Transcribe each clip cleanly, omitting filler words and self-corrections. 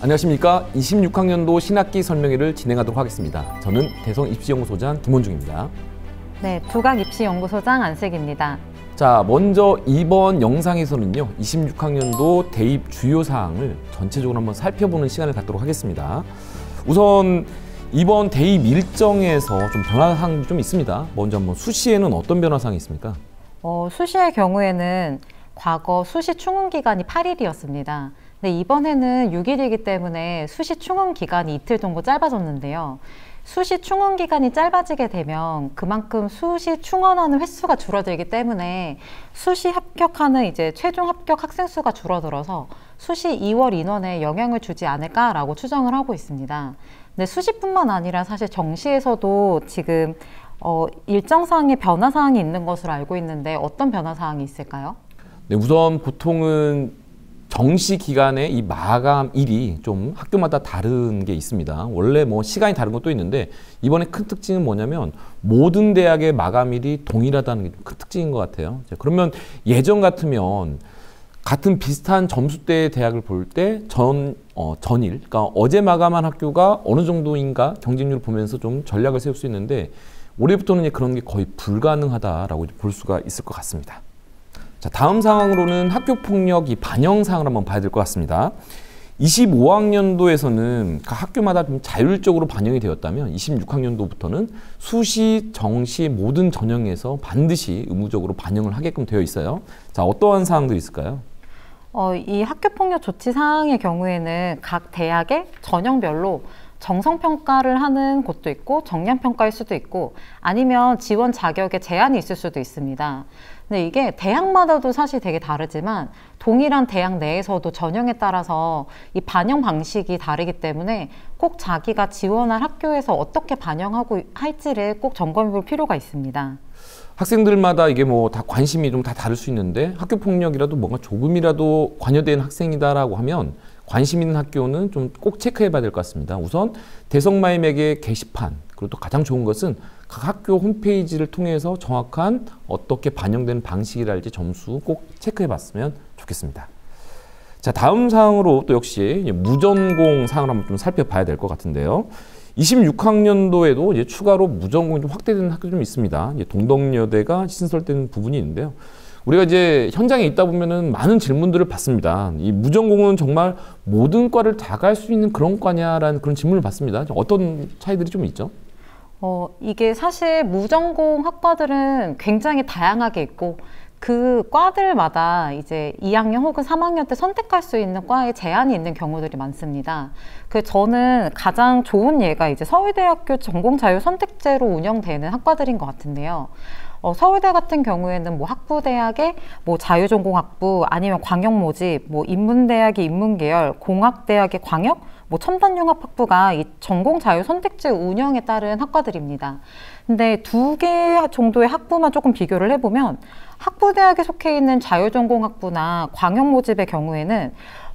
안녕하십니까. 26학년도 신학기 설명회를 진행하도록 하겠습니다. 저는 대성입시연구소장 김원중입니다. 네, 두각입시연구소장 안슬기입니다. 자, 먼저 이번 영상에서는요, 26학년도 대입 주요 사항을 전체적으로 한번 살펴보는 시간을 갖도록 하겠습니다. 우선 이번 대입 일정에서 좀 변화사항이 좀 있습니다. 먼저 한번 수시에는 어떤 변화사항이 있습니까? 수시의 경우에는 과거 수시 충원 기간이 8일이었습니다. 네, 이번에는 6일이기 때문에 수시 충원 기간이 이틀 정도 짧아졌는데요. 수시 충원 기간이 짧아지게 되면 그만큼 수시 충원하는 횟수가 줄어들기 때문에 수시 합격하는 이제 최종 합격 학생 수가 줄어들어서 수시 2월 인원에 영향을 주지 않을까라고 추정을 하고 있습니다. 근데 수시뿐만 아니라 사실 정시에서도 지금 일정사항의 변화사항이 있는 것으로 알고 있는데 어떤 변화사항이 있을까요? 네, 우선 보통은 정시 기간의 이 마감일이 좀 학교마다 다른 게 있습니다. 원래 뭐 시간이 다른 것도 있는데 이번에 큰 특징은 뭐냐면 모든 대학의 마감일이 동일하다는 게 큰 특징인 것 같아요. 그러면 예전 같으면 같은 비슷한 점수대의 대학을 볼 때 전일, 그러니까 어제 마감한 학교가 어느 정도인가 경쟁률을 보면서 좀 전략을 세울 수 있는데 올해부터는 그런 게 거의 불가능하다라고 볼 수가 있을 것 같습니다. 자, 다음 상황으로는 학교폭력 이 반영 사항을 한번 봐야 될 것 같습니다. 25학년도에서는 각 학교마다 좀 자율적으로 반영이 되었다면 26학년도부터는 수시, 정시 모든 전형에서 반드시 의무적으로 반영을 하게끔 되어 있어요. 자, 어떠한 사항들이 있을까요? 이 학교폭력 조치 사항의 경우에는 각 대학의 전형별로 정성평가를 하는 곳도 있고 정량평가일 수도 있고 아니면 지원 자격에 제한이 있을 수도 있습니다. 근데 이게 대학마다도 사실 되게 다르지만 동일한 대학 내에서도 전형에 따라서 이 반영 방식이 다르기 때문에 꼭 자기가 지원할 학교에서 어떻게 반영하고 할지를 꼭 점검해 볼 필요가 있습니다. 학생들마다 이게 뭐 다 관심이 좀 다 다를 수 있는데 학교 폭력이라도 뭔가 조금이라도 관여된 학생이다라고 하면 관심 있는 학교는 좀 꼭 체크해 봐야 될 것 같습니다. 우선 대성마이맥의 게시판, 그리고 또 가장 좋은 것은 각 학교 홈페이지를 통해서 정확한 어떻게 반영되는 방식이랄지 점수 꼭 체크해 봤으면 좋겠습니다. 자, 다음 사항으로 또 역시 무전공 사항을 한번 좀 살펴봐야 될 것 같은데요. 26학년도에도 이제 추가로 무전공이 좀 확대되는 학교 좀 있습니다. 동덕여대가 신설된 부분이 있는데요. 우리가 이제 현장에 있다 보면은 많은 질문들을 받습니다. 이 무전공은 정말 모든 과를 다 갈 수 있는 그런 과냐라는 그런 질문을 받습니다. 어떤 차이들이 좀 있죠? 이게 사실 무전공 학과들은 굉장히 다양하게 있고 그 과들마다 이제 2학년 혹은 3학년 때 선택할 수 있는 과에 제한이 있는 경우들이 많습니다. 저는 가장 좋은 예가 이제 서울대학교 전공자율선택제로 운영되는 학과들인 것 같은데요. 서울대 같은 경우에는 뭐 학부대학의 뭐 자유전공학부 아니면 광역모집, 뭐 인문대학의 인문계열, 공학대학의 광역, 뭐 첨단융합학부가 이 전공자율선택제 운영에 따른 학과들입니다. 근데 두 개 정도의 학부만 조금 비교를 해보면 학부대학에 속해 있는 자유전공학부나 광역모집의 경우에는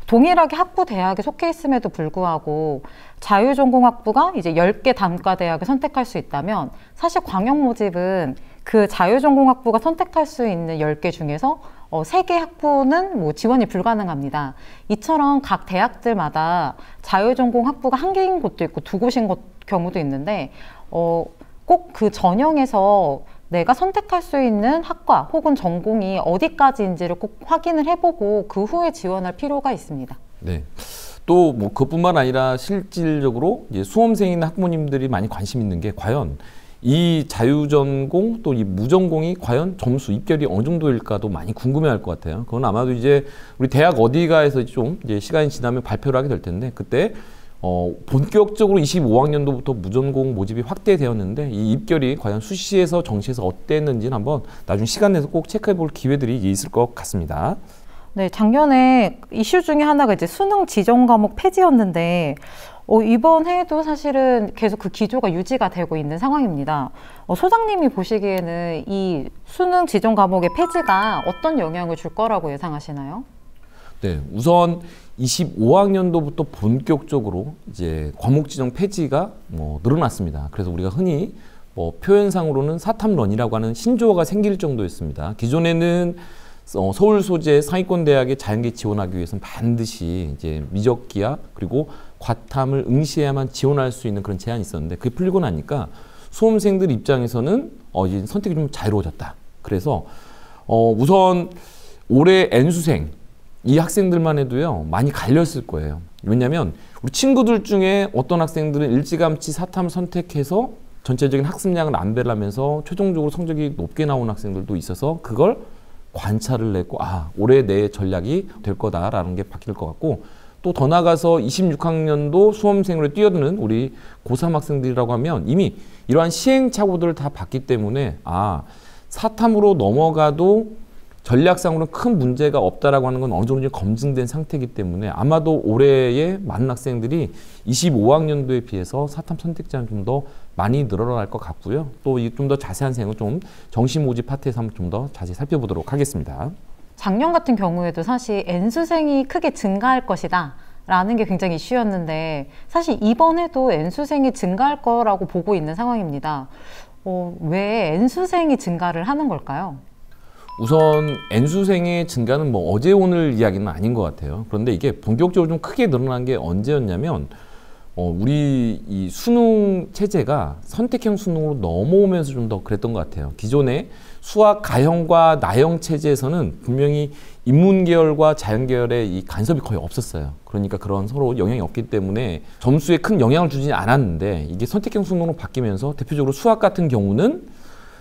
동일하게 학부대학에 속해 있음에도 불구하고 자유전공학부가 이제 10개 단과대학을 선택할 수 있다면 사실 광역모집은 그 자유전공학부가 선택할 수 있는 10개 중에서 3개 학부는 뭐 지원이 불가능합니다. 이처럼 각 대학들마다 자유전공학부가 1개인 곳도 있고 2곳인 경우도 있는데 꼭 그 전형에서 내가 선택할 수 있는 학과 혹은 전공이 어디까지인지를 꼭 확인을 해보고 그 후에 지원할 필요가 있습니다. 네. 또 뭐 그것뿐만 아니라 실질적으로 이제 수험생이나 학부모님들이 많이 관심 있는 게 과연 이 자유전공 또 이 무전공이 과연 점수 입결이 어느 정도일까도 많이 궁금해할 것 같아요. 그건 아마도 이제 우리 대학 어디가에서 좀 이제 시간이 지나면 발표를 하게 될 텐데 그때 본격적으로 25학년도부터 무전공 모집이 확대되었는데 이 입결이 과연 수시에서 정시에서 어땠는지는 한번 나중에 시간 내서 꼭 체크해 볼 기회들이 있을 것 같습니다. 네, 작년에 이슈 중에 하나가 이제 수능 지정 과목 폐지였는데 이번 해에도 사실은 계속 그 기조가 유지가 되고 있는 상황입니다. 소장님이 보시기에는 이 수능 지정 과목의 폐지가 어떤 영향을 줄 거라고 예상하시나요? 네, 우선 25학년도부터 본격적으로 이제 과목 지정 폐지가 늘어났습니다. 그래서 우리가 흔히 표현상으로는 사탐런이라고 하는 신조어가 생길 정도였습니다. 기존에는 서울 소재 상위권 대학에 자연계 지원하기 위해서는 반드시 이제 미적기하 그리고 과탐을 응시해야만 지원할 수 있는 그런 제한이 있었는데 그게 풀리고 나니까 수험생들 입장에서는 이제 선택이 좀 자유로워졌다. 그래서 우선 올해 N수생 이 학생들만 해도요 많이 갈렸을 거예요. 왜냐하면 우리 친구들 중에 어떤 학생들은 일찌감치 사탐을 선택해서 전체적인 학습량을 안배를 하면서 최종적으로 성적이 높게 나온 학생들도 있어서 그걸 관찰을 했고 올해 내 전략이 될 거다라는 게 바뀔 것 같고 또 더 나아가서 26학년도 수험생으로 뛰어드는 우리 고3 학생들이라고 하면 이미 이러한 시행착오들을 다 봤기 때문에 사탐으로 넘어가도 전략상으로는 큰 문제가 없다라고 하는 건 어느 정도 검증된 상태이기 때문에 아마도 올해의 많은 학생들이 25학년도에 비해서 사탐 선택자는 좀 더 많이 늘어날 것 같고요. 또 좀 더 자세한 사항은 좀 정시 모집 파트에서 한번 좀 더 자세히 살펴보도록 하겠습니다. 작년 같은 경우에도 사실 N수생이 크게 증가할 것이다 라는 게 굉장히 이슈였는데 사실 이번에도 N수생이 증가할 거라고 보고 있는 상황입니다. 왜 N수생이 증가를 하는 걸까요? 우선 N수생의 증가는 뭐 어제 오늘 이야기는 아닌 것 같아요. 그런데 이게 본격적으로 좀 크게 늘어난 게 언제였냐면 우리 이 수능 체제가 선택형 수능으로 넘어오면서 좀 더 그랬던 것 같아요. 기존에 수학 가형과 나형 체제에서는 분명히 인문 계열과 자연 계열의 이 간섭이 거의 없었어요. 그러니까 그런 서로 영향이 없기 때문에 점수에 큰 영향을 주지 않았는데 이게 선택형 수능으로 바뀌면서 대표적으로 수학 같은 경우는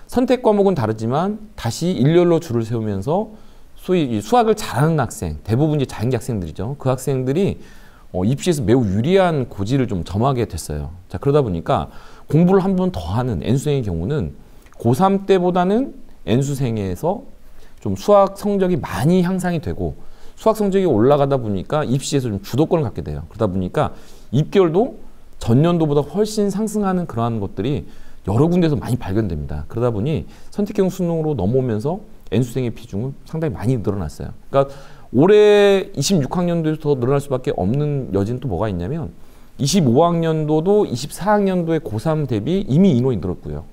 선택 과목은 다르지만 다시 일렬로 줄을 세우면서 소위 수학을 잘하는 학생, 대부분 이제 자연계 학생들이죠. 그 학생들이 입시에서 매우 유리한 고지를 좀 점하게 됐어요. 자, 그러다 보니까 공부를 한 번 더 하는 N수생의 경우는 고3 때보다는 N수생에서 좀 수학 성적이 많이 향상이 되고 수학 성적이 올라가다 보니까 입시에서 좀 주도권을 갖게 돼요. 그러다 보니까 입결도 전년도보다 훨씬 상승하는 그러한 것들이 여러 군데에서 많이 발견됩니다. 그러다 보니 선택형 수능으로 넘어오면서 N수생의 비중은 상당히 많이 늘어났어요. 그러니까 올해 26학년도에서 더 늘어날 수밖에 없는 여지는 또 뭐가 있냐면 25학년도도 24학년도의 고3 대비 이미 인원이 늘었고요.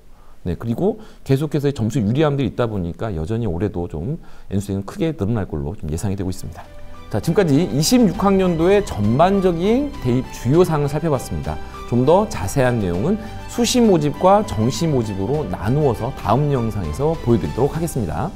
네, 그리고 계속해서 점수 유리함들이 있다 보니까 여전히 올해도 좀 N수생은 크게 늘어날 걸로 좀 예상이 되고 있습니다. 자, 지금까지 26학년도의 전반적인 대입 주요 사항을 살펴봤습니다. 좀 더 자세한 내용은 수시 모집과 정시 모집으로 나누어서 다음 영상에서 보여드리도록 하겠습니다.